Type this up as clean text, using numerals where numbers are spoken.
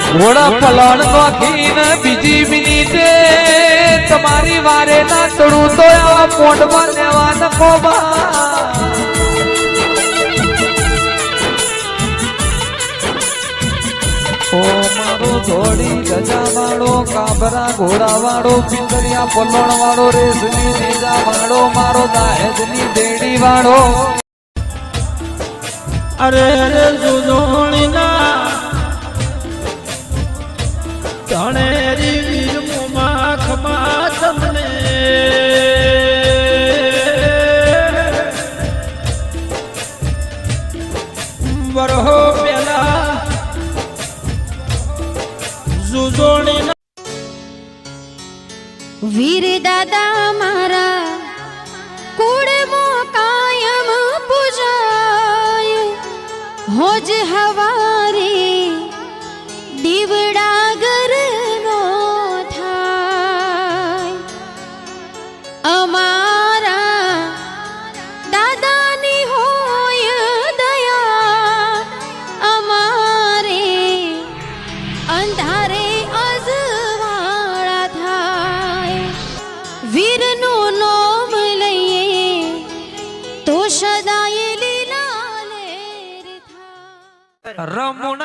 ઘોડા પલણ નોખીને બીજી મિનિટે તમારી વારે ના ચડું તો આવા પોંડમાં લેવા નકો મારો ધોળી ગજા વાળો કાબરા ઘોડા વાળો પિંગરિયા પલણ વાળો રેશમી નેજા વાળો મારો દાહેજની દેડી વાળો અરે અરે સુજોણી ના ધણેરી વીર મુમા ખમા તમને વરહો પેલા સુજોણી વીર દાદા મારા કુળમો કાયમ પૂજાય હોજ હવારે દીવડા ઘરનો થાય અમારા દાદાની હોય દયા અમારે અંધારે અજવાળા થાય વીરનું નામ લઈએ તો સદાય લીલા લેર થાય રમું